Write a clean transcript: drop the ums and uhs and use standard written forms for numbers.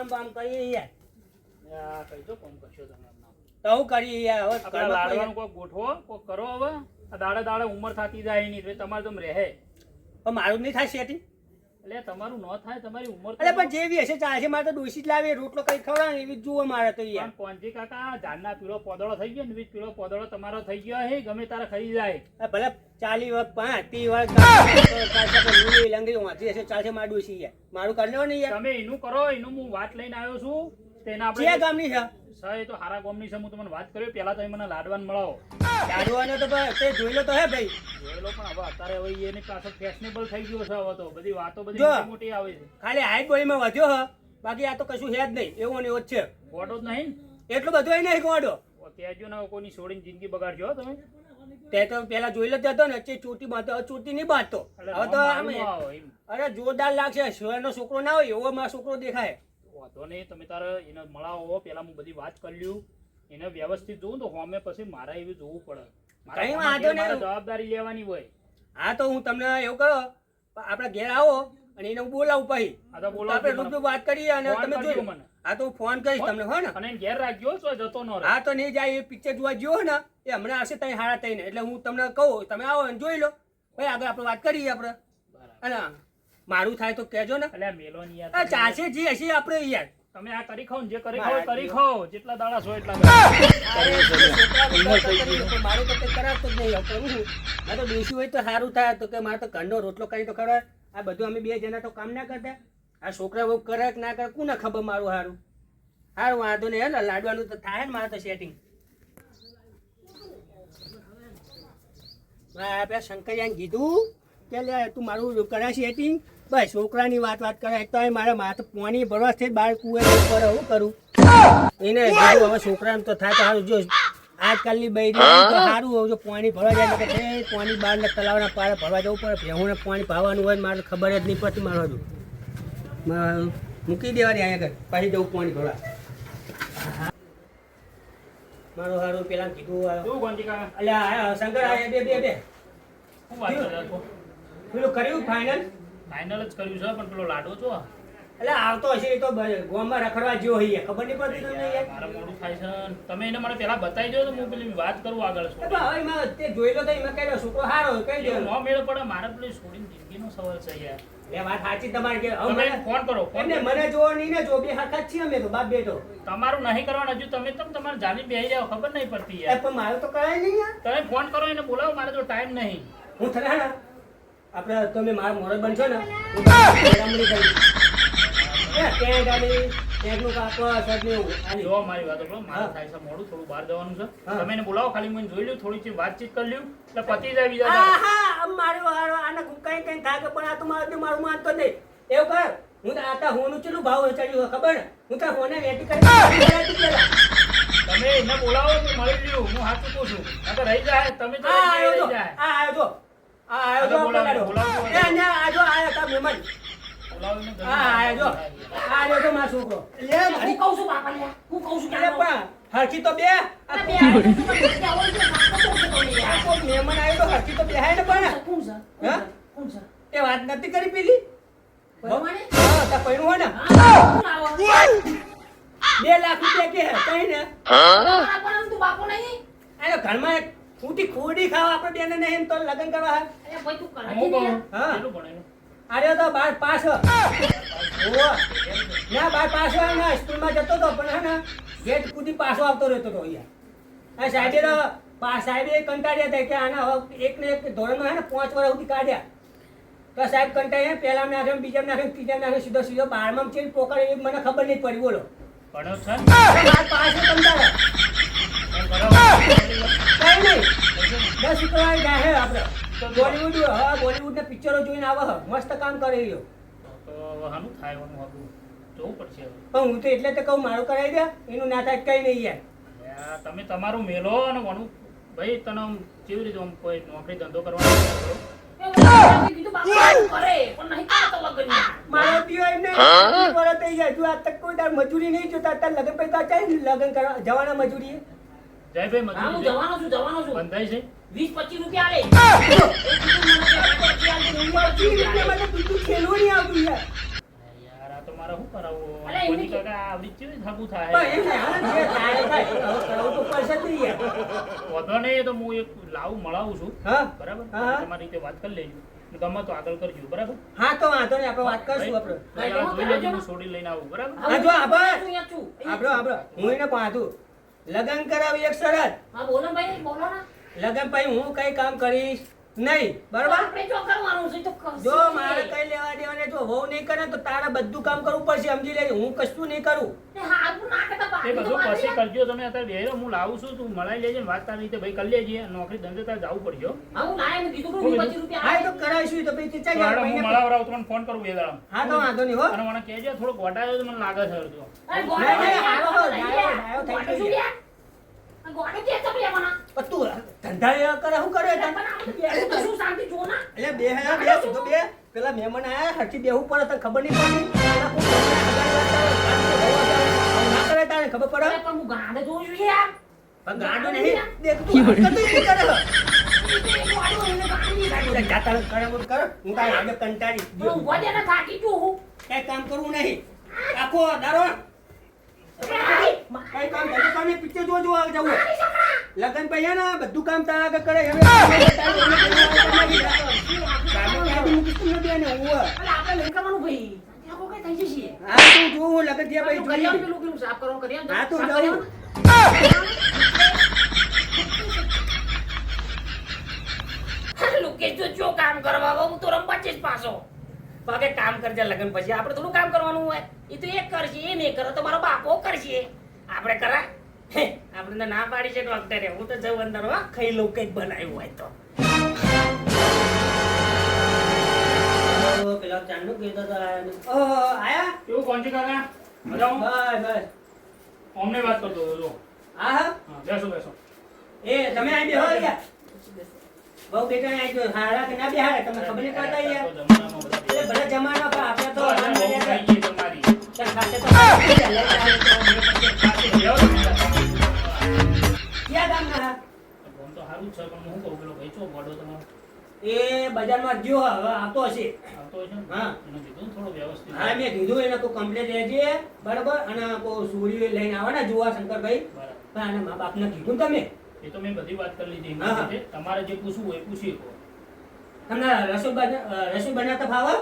કામ બામ કરીએ યાર. કઈ જો કોમ કરશો તમે તો હું કરીએ યાર હવે આપણે લાડવાનું કોઈ ગોઠવો કોઈ કરો હવે આ દાડે દાડે ઉંમર થતી જાય નહીં એટલે તમારે તો રહે પણ મારું નહીં થાય સેટિંગ. એટલે તમારું ન થાય તમારી ઉંમર એટલે પણ જેવી હશે ચાલશે. મારે તો ડોસી જ લાવે રોટલો કઈ ખવડાવે ને એવી જ જુઓ મારે તો યાર. કોંજી કાકા ઝાડના પીળો પોદળો થઈ ગયો ને પીળો પોદળો તમારો થઈ ગયો હે ગમે તારે ખાઈ જાય ભલે 40 વર્ષ 30 વર્ષ લંગડી વાંચી હશે ચાલશે મારે ડોસી યાર. મારું કરી લેવો ને યાર. તમે એનું કરો એનું હું વાત લઈને આવ્યો છું તેના આપણે ક્યાં ગામની છે? સર તો હારા ગામની છે હું તમને વાત કર્યો પેલા તમે મને લાડવાન મળાવો લાડવાનો તો તે જોઈ લો તો હે ભાઈ. જોયેલો પણ હવે અત્યારે હવે એની પાછળ ફેશનેબલ થઈ ગયો છે હવે તો બધી વાતો બધી જો. મોટી મોટી આવે છે ખાલી હાઈટ બોડીમાં વધ્યો હ બાકી આ તો કશું છે જ નહીં. એવો ને એવો જ છે. ફોટો જ નહીં એટલું બધું નહીં ગોડો. ત્યાંજો ને કોઈની છોડીને જિંદગી બગાડજો હો તમે તે તો પેલા જોઈ લો હતો ને ચોટી બાંધતો હવે ચોટી નહીં બાંધતો. હવે તો આમ અરે જોરદાર લાગશે. શહેરનો છોકરો ના હોય એવો મારો છોકરો દેખાય. વાંધો નહીં તમે તારે એને મળાવો પેલા હું બધી વાત કરી લ્યું એને વ્યવસ્થિત જોઉં તો હોમે પછી મારે એવું જોવું પડે કઈ વાંધો નહીં. મારે જવાબદારી લેવાની હોય હા તો હું તમને એવું કરો આપણે ઘેર આવો અને એને હું બોલાવું પછી આ તો બોલો આપણે રૂબરૂ વાત કરીએ અને ફોન તમે કરજો જોઈ મને. હા તો હું ફોન કરીશ તમને હો ને. અને એને ઘેર રાખજો તો જતો ન રહે હા તો નહીં જાય એ પિક્ચર જોવા ગયો ને એ હમણાં આવશે તઈ હારા થઈને એટલે હું તમને કહું તમે આવો અને જોઈ લો ભાઈ આગળ આપણે વાત કરીએ આપણે. અને મારું થાય તો કહેજો ને. એટલે મેલોની યાર આ ચાલશે જે હશે આપણે યાર. તમે આ કરી ખાઓ ને જે કરી ખાઓ કરી ખાઓ જેટલા દાડા છો એટલા મારું તો કઈ કરાવતો જ નહીં કરું છું. આ તો દેશી હોય તો સારું થાય તો કે મારે તો ઘરનો રોટલો કરી તો ખબર. આ બધું અમે બે જણા તો કામ ના કરતા. આ છોકરા બહુ કરે કે ના કરે કોને ખબર મારું સારું. સારું વાંધો નહીં હે લાડવાનું તો થાય ને મારે તો સેટિંગ. આપણે શંકરિયાને કીધું કે લે તું મારું કરે સેટિંગ બસ છોકરાની વાત કરે તો મારે માથે પાણી ભરવા છે બાર કુએ પડે હું કરું એને કીધું હવે છોકરાને તો થાય તો સારું. જો આજકાલની બૈરી તો સારું જો પાણી ભરવા જાય કે પાણી બહાર ને તલાવના પારે ભરવા જવું પડે. ભેહુંને પાણી પાવાનું હોય મારે ખબર જ નહીં પડતી. મારું હજુ મૂકી દેવાની અહીંયા આગળ પછી જવું પાણી ભરવા. મારું સારું પેલા કીધું અલ્યા શંકર આયા બે શું વાત કરો છો પેલું કર્યું ફાઇનલ ફાઇનલ જ કર્યું છે પણ પેલો લાડો છો એટલે આવતો હશે એ તો ગોમાં રખડવા જેવો હોય ખબર નહીં પડતી તમને યાર. મારે મોડું થાય છે તમે એને મને પેલા બતાવી દો તો હું પેલી વાત કરું આગળ તો હવે એમાં તે જોઈ લો તો એમાં કઈ છોકરો સારો કઈ દે ન મેળ પડે મારે પેલી છોડીને જિંદગીનો સવાલ છે યાર એ વાત સાચી તમારી કે તમે એને ફોન કરો ફોન એમને મને જોવો નહીં ને જો બે હરખા જ છીએ અમે તો બાપ બેટો. તમારું નહીં કરવાનું હજુ તમે તમારે જાની બેહી જાવ ખબર નહીં પડતી એ યાર પણ મારું તો કરાય નહીં યાર. તમે ફોન કરો એને બોલાવો મારે તો ટાઈમ નહીં હું થરા ને આપણે તમે મારા મોડલ બનશો ને હું મેળામણી કરી ત્યાં ગાડી એકનું કાપો સર જો મારી વાત કરો મારે થાય છે મોડું થોડું બહાર જવાનું છે તમે એને બોલાવો ખાલી મને જોઈ લ્યો થોડી વાતચીત કરી લ્યો એટલે પતી જાય બીજા દાડે. હા મારો હારો આને કઈ કઈ થાય પણ આ તો મારું માનતો નહીં. એવું કર હું આતા હોનું ચેલું ભાવ ચડ્યું ખબર ને હું તો હોને વેટી કરી તમે એને બોલાવો તો મળી લ્યો હું હાથ ચૂકું છું આ તો રહી જાય તમે તો આ રહી આવ્યો જાય આ આવ્યો જો આ આવ્યો જો બોલાવો એ ના આ જો આયો તા મહેમાન બોલાવીને આ આવ્યો જો આ આવ્યો તો મારો છોકરો લે હું કહું છું બાપા લે હું કહું છું અરે પણ હરખી તો બે આ બે આવો તો આ કોઈ મહેમાન આવ્યો તો હરખી તો બેહાય ને પણ કોણ છે હા કોણ છે એ વાત નથી કરી પેલી પરમાણે હા તા પૈણું હોય ને કોણ આવો 2 લાખ રૂપિયા કે કઈ ને પણ તું બાપો નહીં આનો ઘરમાં એક ફૂટી ખોડી ખાવા આપણે બેને નહીં તો લગન કરવા અરે ભાઈ તું કરે હું કહું હા. કેટલું ભણેલું આર્યો તો 12 પાસ ઓવો ના 12 પાસ ના સ્કૂલમાં જતો તો પણ હે ને ગેટ કૂદી પાછો આવતો રહેતો તો અહીંયા આ સાહેબે તો સાહેબે કંટાળ્યા હતા કે આના હવે એક ને એક ધોરણમાં હે ને 5 વર્ષ સુધી કાઢ્યા તો સાહેબ કંટાળ્યા પહેલા નાખે બીજા નાખે ત્રીજા નાખે સીધો 12માં ચેન પોકળ એ મને ખબર નહીં પડી બોલો ભણ્યો છે ને? મારા પાસે કંટાળે એમ બરાબર. કઈ નહીં 10 શુક્રવારે જાય હે આપણે તો બોલીવુડ હા બોલીવુડ ના પિક્ચરો જોઈને આવે હે મસ્ત કામ કરે રહ્યો તો હવે હાનું થાય એનું આપણું જોવું પડશે હવે. પણ હું તો એટલે તો કહું મારું કરાવી દે એનું ના થાય કઈ નહીં યાર યાર, તમે તમારું મેલો અને વણું ભાઈ તને આમ કેવી રીતે આમ કોઈ નોકરી ધંધો કરવાનો વિચાર કરો કીધું બાપા તું કરે પણ નહીં કરતો લગન મારો દિયો એમને વરસ થઈ જાય જો આ તક કોઈ દાડ મજૂરી નહીં જોતા અત્યારે લગન પૈસા ચાલી લગન કરવા જવાના મજૂરી જયભાઈ હા હું મજૂરી જવાનો છું બંધાય છે 20-25 રૂપિયા આલે મજૂરી રૂપિયામાં તો બીજું ખેલવું નહીં આવતું યાર યાર આ તો મારે શું કરાવવું અરે એમને કોની કાકા આવડી જ કેવી થાકું થાય પણ એમ નહીં, હા, જે થાય એ થાય. હવે કરવું તો પડશે જ નહીં યાર. વધો નહીં એ તો હું એક લાવું મળાવું છું હા? બરાબર હા. તમારી રીતે વાત કરી લેજો ગમે તો આગળ કરજો બરાબર હા તો વાંધો નહીં, આપણે વાત કરશું આપણે. ભાઈ, આ જોઈ લેજો હું છોડી લઈને આવું બરાબર હા, જો આભાર. હું અહીંયા છું. આપણો હું એને પાધું લગન કરાવી એક શરત. હા બોલો ભાઈ બોલો ને લગન પછી હું કઈ કામ કરીશ નહીં, બરાબર? આપણે જો કરવાનું છે તો કરશું. જો મારે કઈ લેવા દેવાને જો વહુ નહીં કરે તો તારે બધું કામ કરવું પડશે, સમજી લેજે. હું કશું નહીં કરું. તે હારું ના કરતા એ બાકી તો બધું વાત પછી યાર. કરજો તમે અત્યારે બેહરો હું લાવું છું તું મળાઈ લેજે ને વાત તારી રીતે ભાઈ કરી લેજે નોકરી ધંધે તારે જવું પડશે હો. હા, હું લાયા ને કીધું કે હું 25 રૂપિયા હા, એ તો આપે. કરાવીશું. એ તો પછી તો ચાલ હેડો, હું મળાવરાવ તમને ફોન કરું બે દાડા હા તો વાંધો નહીં હો. અને મને કહેજો થોડોક વટાયો તો મને લાગે છે અડધો. અરે ના, ગોળો ના, યાર, હાલો, ગોળો ડાયો, યાર. ડાયો થઈ ગોળો ગયો શું યાર. યાર? આ ગોળો કે ચપ લેવાના? પણ તું ધંધા એવા કરે શું કરે તને? પણ આપણે તો શું શાંતિ જો ના? એટલે બે હે બે સીધો બે પેલા મહેમાન આયા હરખી બેહવું પડે તને ખબર નહીં પડી. પેલા કોણ ના કરે તારે ખબર પડે? અરે પણ હું ગાંડે જોઉં છું યાર. પણ ગાંડો નહીં દેખ તું હરકત નહીં કરે. એ ગોળો એને ગાંડી ગાંડો જાતા કરે બોલ કર. હું તારે આગળ કંટાળી પણ ઊંઘવા દે ને થાકી ગયો હું. કઈ કામ કરવું નહીં. આખો દારો કઈ કામ ધંધો કામ નહીં, પિક્ચર જોવા જવું. લગન પછી હે ને બધું કામ તારા આગળ કરે. હવે અરે આપણે લઈ કરવાનું ભાઈ. ત્યાં કોઈ કઈ થઈ જશે. હા તું જોવું લગન થયા પછી કરી આવો જોઈએ. પેલું પેલું સાફ કરવાનું કરી આવો. હા તું સાફ જાઉં. કરી આવો. લોકેશ તો જો કામ કરવા આવો, હું તો રમવા જ પાછો. બાકી કામ કરજે લગન પછી આપણે થોડું કામ કરવાનું હોય. એ તો એક કરશે એ નહીં કરે તો મારો બાપો કરશે. આપણે કરા આપણે તો ના પાડી છે ડોક્ટરે. હું તો જઉં અંદર હો, ખાઈ લઉં કંઈક બનાવ્યું હોય તો. પેલા ચાંદનું કહેતા હતા આયા કેવું કોણ છે કાકા મજામાં? બસ બસ અમને વાત કરતો હતો જો. હા હા હા બેસો બેસો એ તમે આવી બેહો યાર. બહુ બેટા આવી ગયો હારા કે ના બેહાડે તમને ખબર નહીં પડતા યાર. જમાનામાં બધા એટલે ભલે જમાનો પણ આપણે તો આમ બહુ કર્યા થઈ છે. ગઈ તમારી ચાલ ખાતે તો ક્યાં ગામના હા? ફોન તો સારું જ છે પણ હું કહું પેલો ભાઈ ચો પડો તમારો એ બજારમાં ગયો હવે આવતો હશે. આવતો હોય છે ને હા. એને કીધું ને થોડો વ્યવસ્થિત હા મેં કીધું એને કોઈ કમ્પ્લેટ રહેજે બરાબર અને કોઈ સુરી લઈને આવે ને જોવા શંકરભાઈ બરાબર પણ આના મા બાપને કીધું તમે એ તો મેં બધી વાત કરી લીધી હા, હા. એમની રીતે. તમારે જે પૂછવું હોય એ પૂછી શકો. તમને રસોઈ બનાવતા ફાવે?